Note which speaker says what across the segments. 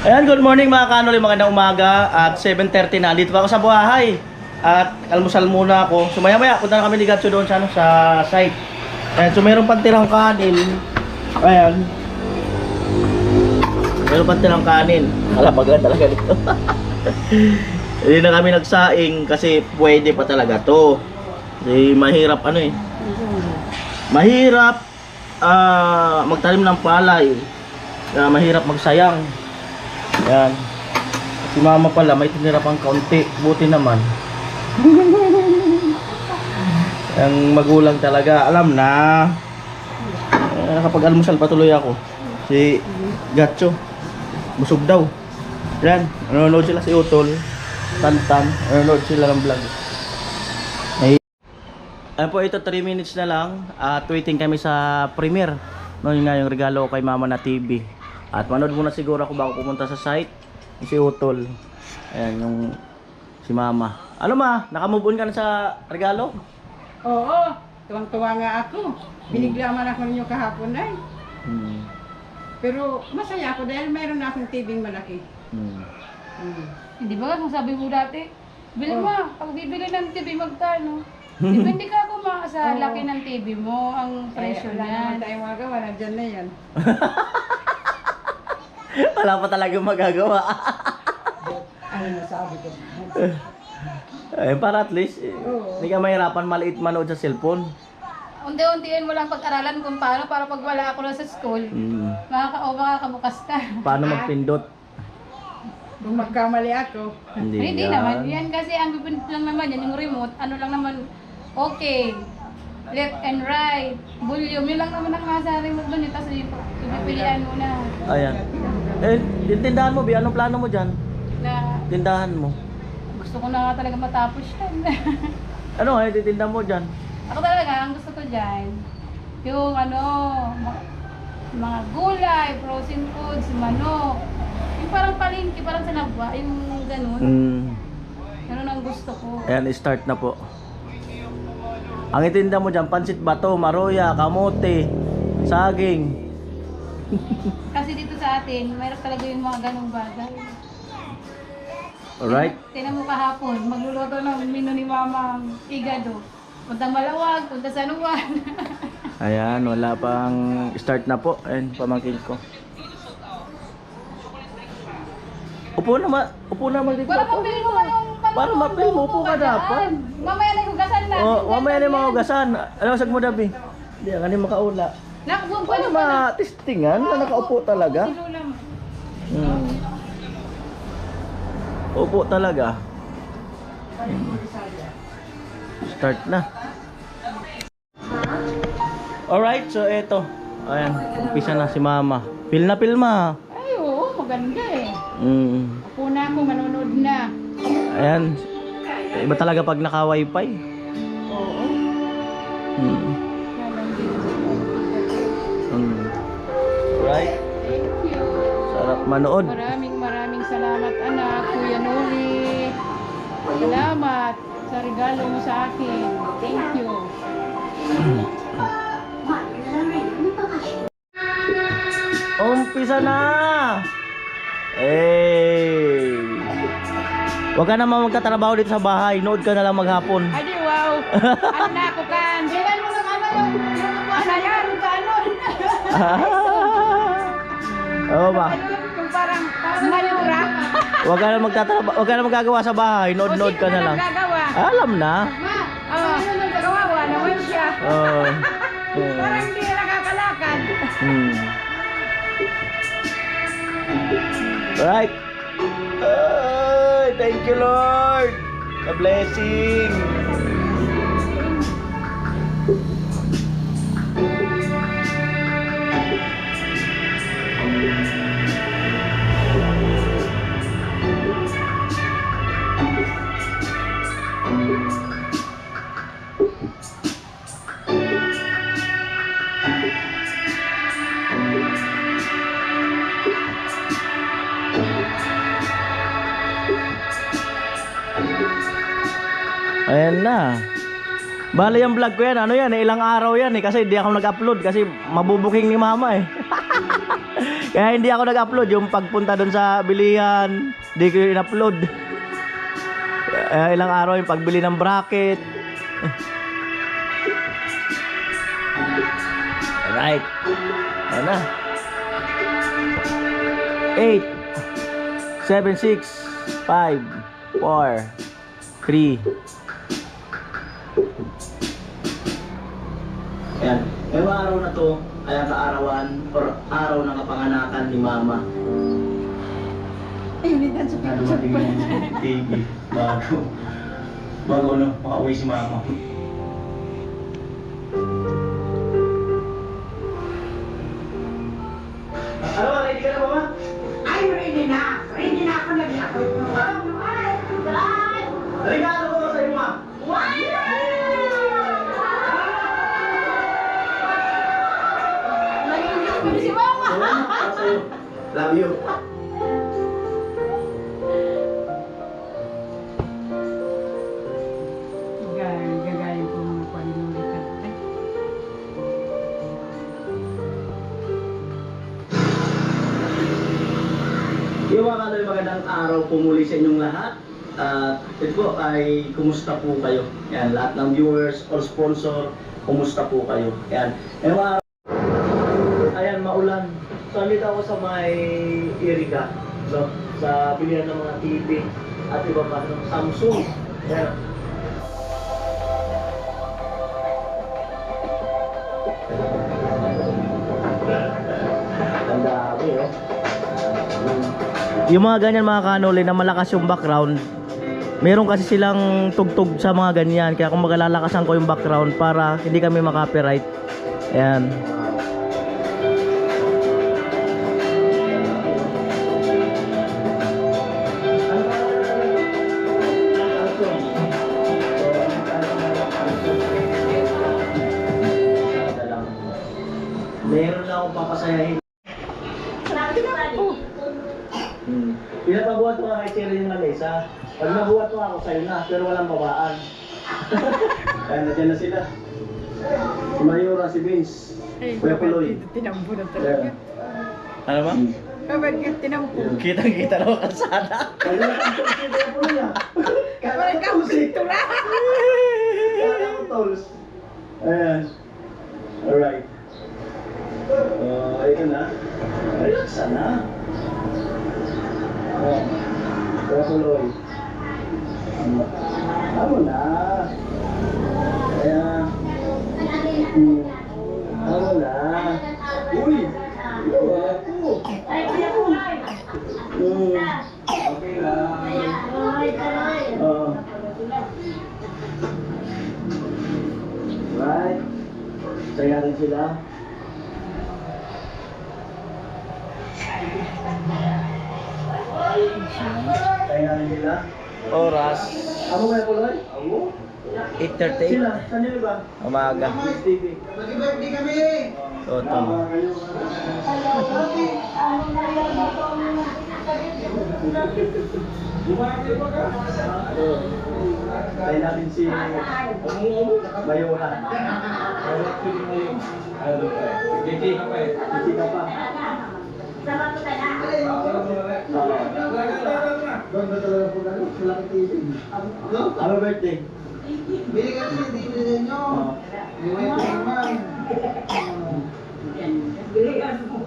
Speaker 1: Ayan, good morning mga kanoli, magandang umaga at 7:30 na. Dito pa ako sa buhay at almusal muna ako. So maya maya, punta na kami ni Gatso doon sa, sa site. Ayan, so mayroon pang tirang kanin. Ayan. Mayroon pang tirang kanin. Alapagan talaga dito. Hindi na kami nagsaing kasi pwede pa talaga to. Kasi mahirap ano eh. Mahirap magtanim ng palay. Mahirap magsayang. Yan. Si mama pala may tinira pang kaunti. Buti naman. Ang magulang talaga. Alam na. Nakapag-almusal patuloy ako. Si Gatso. Busog daw. Yan. Nanonood sila si Utol. Tantan. Nanonood sila ng vlog. Ayan po, ito 3 minutes na lang. At waiting kami sa premiere. No, yun nga yung regalo ko kay mama na TV. At manood muna siguro ako bago pumunta sa site. Si Utol. Ayan yung si mama. Ano ma? Nakamove on ka na sa regalo?
Speaker 2: Oo, tuwang-tuwa nga ako. Biniglaman ako ninyo kahapon ay. Pero masaya ako dahil mayroon na akong TV malaki.
Speaker 3: Hindi ba kung sabi mo dati, bili mo, pag bibili ng TV magkano? Depende ka kung sa laki ng TV mo, ang presyo
Speaker 2: Wala naman
Speaker 3: niyan.
Speaker 2: tayong magawa, nandyan na yan.
Speaker 1: Wala pa talagang magagawa.
Speaker 2: Ano nasabi ko?
Speaker 1: Para at least, hindi ka mahirapan maliit manood sa cellphone.
Speaker 3: Unti-untiin mo lang pag-aralan kung paano para pag wala ako na sa school, makakabukas ka.
Speaker 1: Paano magpindot?
Speaker 2: Kung magkamali ako.
Speaker 3: Hindi naman, yan kasi ang pipindot lang naman yan, yung remote, ano lang naman, okay. Left and right, volume, yun lang naman ang nasa remote doon, tapos pipilian mo na.
Speaker 1: Ayan. Yung tindahan mo, Bi, anong plano mo dyan?
Speaker 3: Na
Speaker 1: Tindahan mo.
Speaker 3: gusto ko na nga talaga matapos yan.
Speaker 1: Ano yung titinda mo dyan?
Speaker 3: Ako talaga, ang gusto ko dyan, yung mga gulay, frozen foods, manok, yung parang palengke, parang sa nabwa, yung ganun. Ganun ang gusto ko.
Speaker 1: Ayan, start na po. Ang itinda mo dyan, pansit bato, maroya, kamote, saging.
Speaker 3: Kasi dito sa atin, mayroon talaga yung mga ganung bagay.
Speaker 1: Alright?
Speaker 3: Tinan mo kahapon, magluluto ng menu ni Mama Igado. Punta Malawag, punta San Juan.
Speaker 1: Ayan, wala pang start na po. Ayan, pamangkin ko. Upo na dito.
Speaker 3: Para mapili mo kayong
Speaker 1: Para mapili mo, upo ka dapat.
Speaker 3: Mamaya na hugasan na.
Speaker 1: Oh, mamaya na yung mga ugasan. Ano, sag mo dabi? Hindi, ang galing makaula.
Speaker 3: Nakabong
Speaker 1: Paano ma-testingan na nakaupo talaga?
Speaker 3: Si Lola mo.
Speaker 1: Upo talaga. Start na. Alright, so eto. Ayan, umpisa na si mama. Pilma.
Speaker 3: Ay, oo, maganda eh.
Speaker 2: Ako na ako, manonood na.
Speaker 1: Ayan. Iba talaga pag naka-wifi.
Speaker 2: Oo.
Speaker 1: Alright.
Speaker 2: Thank you.
Speaker 1: Sarap manood.
Speaker 2: Maraming salamat anak, Kuya Noli. Salamat sa regalo mo sa akin. Thank you.
Speaker 1: Umpisa na! Hey! Huwag ka naman magtatrabaho dito sa bahay. Nood ka na lang maghapon.
Speaker 2: Ay, di, wow. Ano na ako kan? Bilan mo ng ano yung ano yan? Kanon.
Speaker 1: Oo ba?
Speaker 2: Yung parang mayura.
Speaker 1: Huwag ka na magtatrabaho. Huwag ka na magagawa sa bahay. Nood ka na lang.
Speaker 2: Gagawa.
Speaker 1: Alam na.
Speaker 2: Oh, kawawa naman siya.
Speaker 1: Oo.
Speaker 2: Parang hindi na nakakalakad.
Speaker 1: Right. Thank you, Lord. The blessing. Ayan na. Bale yung vlog ko yan, ano yan, ilang araw yan kasi hindi ako nag-upload kasi mabubuking ni mama Kaya hindi ako nag-upload. Yung pagpunta doon sa bilihan, hindi ko yung in-upload. Ilang araw yung pagbili ng bracket. Alright. Ayan na. 8 7, 6 5 4 3. Ayan. Ngayong araw na to ay ang kaarawan or araw ng kapanganakan ni Mama.
Speaker 2: Ayun, hindi sa
Speaker 1: Ano matingin sa TV bago no, makauwi si Mama. Ano ba? Ready ka na ba, Ma?
Speaker 2: Ay, ready na. Ready na ako nag-upload mo.
Speaker 1: Regalo ko sa iyo, Ma.
Speaker 3: Naging ko si Mama.
Speaker 1: Para sa'yo. Love you.
Speaker 2: Gagayin ko mga panulitan. Ay,
Speaker 1: Yung mga kanoy, magandang araw po muli sa inyong lahat. At ito po ay kumusta po kayo? Yan, lahat ng viewers or sponsor, kumusta po kayo? Yan. Yung araw, ayan, maulan. So, andito ako sa may Iriga. So, sa bilihan ng mga TV at iba pa ng Samsung. Yan. Ang dami, oh. Yung mga ganyan mga kanoli na malakas yung background, meron kasi silang tugtog sa mga ganyan. Kaya kung magalalakasan ko yung background para hindi kami makapiright. Ayan. Meron lang akong papasayahin. Pinapabuhat ko kay Cherry yung lamesa. Pag nabuhat ko ako sa'yo na, pero walang babaan. Kaya nandiyan na sila. Si Mayura, si Vince, Kuya Puloy.
Speaker 2: tinampo na talaga.
Speaker 1: Ano ba?
Speaker 2: Kapag tinampo.
Speaker 1: Kitang-kita na ang kalsada. Kaya nakatulog si Kuya Puloy ah. Kaya nakatulog si
Speaker 2: Tura!
Speaker 1: Kaya nakatulog. Ayan. Alright. Ito na. Relax na. Oh, Kuya Puloy. Amo na. Kaya, amo na. Uy! Ako! Okay lang. Right. Saya natin sila. Kaya natin sila. Oras. Ako Kuya Puloy? Ako? 8:30. Sila? Saan nyo ba? Umaga. TV.
Speaker 2: Mag-birthday kami!
Speaker 1: So, tama. Kaya natin si Mayura. Kiki ka pa eh. Kiki ka pa. Ganda talaga po lang. Malaki TV. Happy birthday.
Speaker 2: Bili ka siya, di bili nyo. Bili ka naman. Bili ka mo.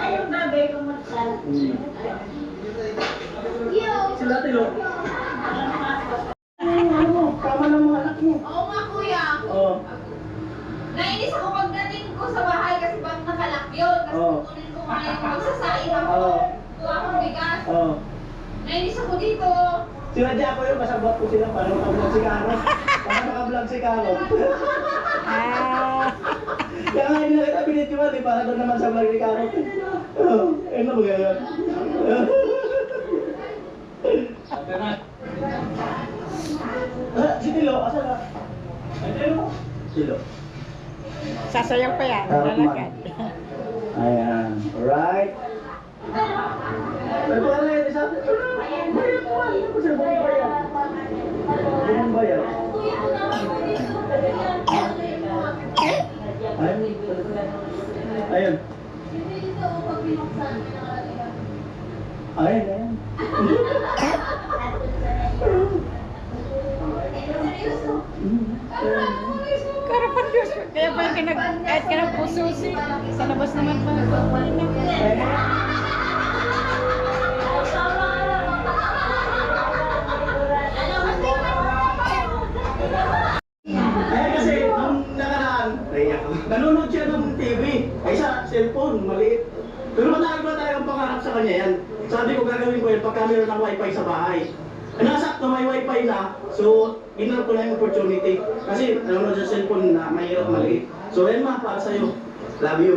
Speaker 3: Ayaw babay ko magsal.
Speaker 1: Sila tilo. Tama ng mga anak mo.
Speaker 3: Oo nga kuya.
Speaker 1: Oo.
Speaker 3: Nainis ako pagdating ko sa bahay kasi bang nakalak yun. Kasi kukunin ko ngayon magsasain ako. Kuha akong bigas.
Speaker 1: Oo.
Speaker 3: Nainis ako dito.
Speaker 1: Sinadya ko yun, kasabot ko sila para makablog si Carol. Para makablog si Carol. Kaya nga hindi na kita binitiwan, para doon naman sa vlog ni Carol. Ayun na ba ganyan? Si Tilo, asan na? Tilo? Tilo.
Speaker 2: Sasayaw pa yan, lalagad.
Speaker 1: Ayan, alright. May pala yun, isa. Bayad po, ano po sila bayad? Bayad. Ayun. Ayun.
Speaker 2: Karapan Diyos. Kaya pala kahit ka nagpususi. Sa labas naman pa.
Speaker 1: Kaya kasi, nung nakaraan, nanonood siya ng TV, ay sa cellphone, maliit. Pero matagal ba talagang pangarap sa kanya yan? Sabi ko gagawin ko yan pagka meron ng wifi sa bahay. Nasakto may wifi na, so inarap ko na yung opportunity. Kasi nanonood sa cellphone na mahirap maliit. So yan ma, para sa'yo. Love you.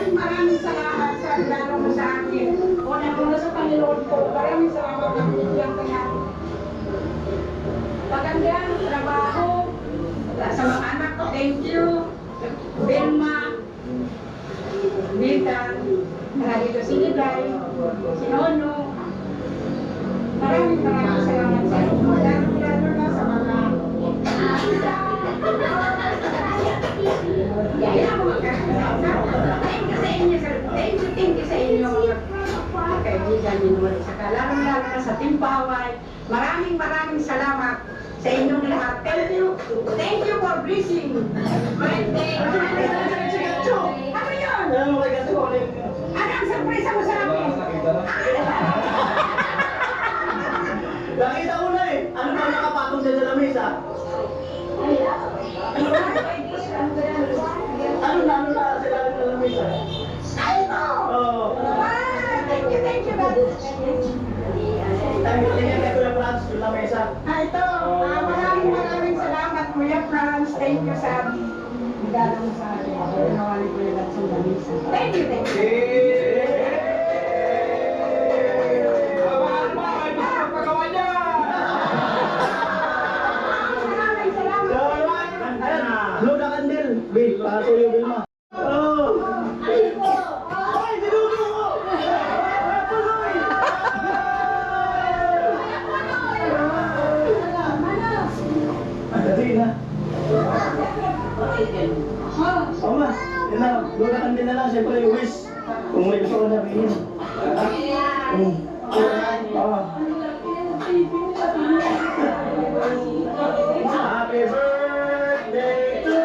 Speaker 4: Maraming salamat sa regalo mo sa akin. Una-una sa Panginoon ko, maraming salamat na binigyan ka niya. Magandang trabaho sa mga anak ko. Thank you. Belma, Bintan, Maragito Sinigay, Sinono. Maraming salamat sa inyo. Lalo na sa mga Thank you sa inyo mga kaibigan ninyo. Lalo na sa Team Paway. Maraming salamat sa inyong lahat. Thank you for blessing. My day. Ano yun? Ano ang surprise mo sa akin?
Speaker 1: Nakita ko na eh. Ano ba nakapatong siya sa lamesa? Ano na sila ng lamesa? Oo.
Speaker 4: Thank you,
Speaker 1: Tingnan ko na Franz yung lamesa.
Speaker 4: Ito, maraming salamat Kuya Franz. Thank you sa regalo mo sa akin. Nawali ko yung lahat sa lamisa. Thank you. Maraming salamat.
Speaker 1: Blow the candle. Babe, para sa'yo, Vilma. Oh! Ay, dinuno ko! Dali na. Oo nga. Yan na. Blow the candle na lang. Siyempre, wish. Kung may gusto ko sabihin. Happy birthday to you.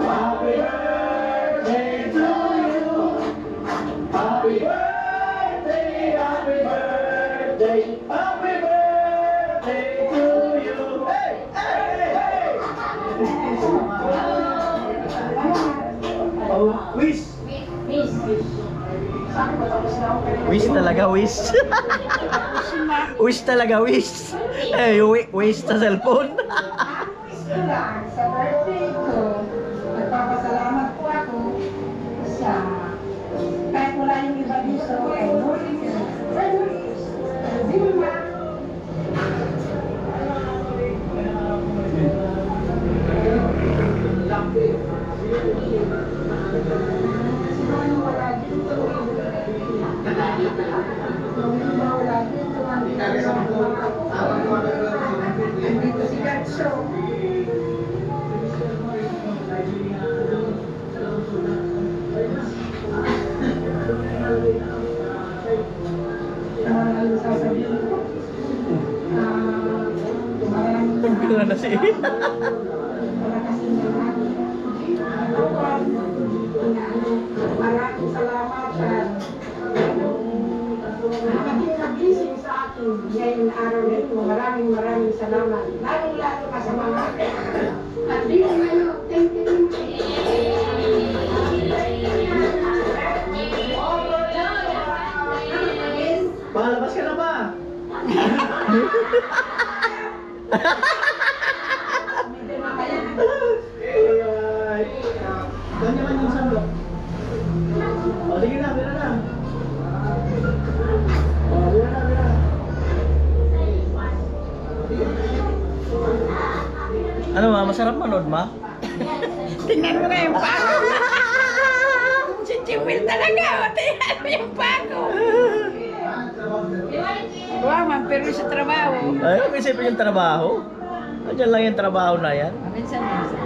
Speaker 1: Happy birthday to you. Happy birthday, happy birthday, happy birthday to you. Hey, hey, hey. Oh, wish. Wish talaga, wish. Wish talaga, wish. Eh, wish sa cellphone.
Speaker 4: Gusto lang, sa birthday ko, nagpapasalamat po ako sa kahit wala yung iba dito, kay Nuri, kay Vilma. Sino wala dito? Nung wala dito, nandito si Gatso. Ano sasabihin ko?
Speaker 1: Pagkala na si
Speaker 4: Maraming salamat sa nakating na blessing sa akin ngayong araw na ito. Maraming salamat. Lalo-lalo ka sa mga
Speaker 1: Masarap manood, ma?
Speaker 2: Tingnan mo na yung pako. Si Jimil talaga. O, tingnan mo yung pako. Wow, man, pero sa trabaho.
Speaker 1: Ay, huwag isipin yung trabaho. Andiyan lang yung trabaho na yan.
Speaker 2: Minsan-minsan.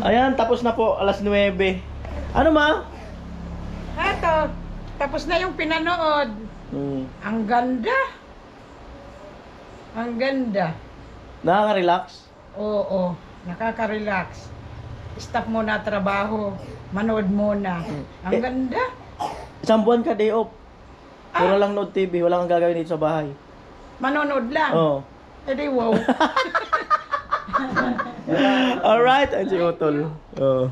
Speaker 1: Ayan, tapos na po, alas 9. Ano, ma?
Speaker 2: Ato, tapos na yung pinanood. Ang ganda. Ang ganda.
Speaker 1: Nakaka-relax?
Speaker 2: Oo, nakaka-relax. Stop muna trabaho. Manood muna. Ang
Speaker 1: Eh,
Speaker 2: ganda.
Speaker 1: Isang buwan ka day off. Puro lang Nood TV, wala kang gagawin dito sa bahay.
Speaker 2: Manonood lang.
Speaker 1: Oo.
Speaker 2: Eh di wow.
Speaker 1: Alright, ay si Utol. Oo.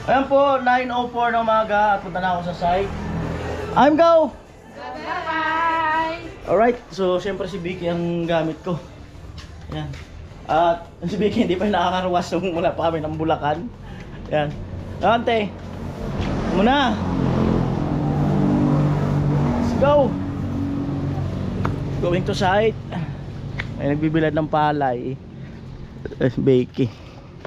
Speaker 1: Ayan po, 9:04 ng umaga at punta na ako sa site. I'm go!
Speaker 2: Bye-bye.
Speaker 1: Alright, so syempre si Vicky ang gamit ko. Ayan. At si Vicky hindi pa nakakaruwas so mula pa kami ng Bulacan. Ayan. Ante, muna. Let's go! Going to site. Ay nagbibilad ng palay. Vicky.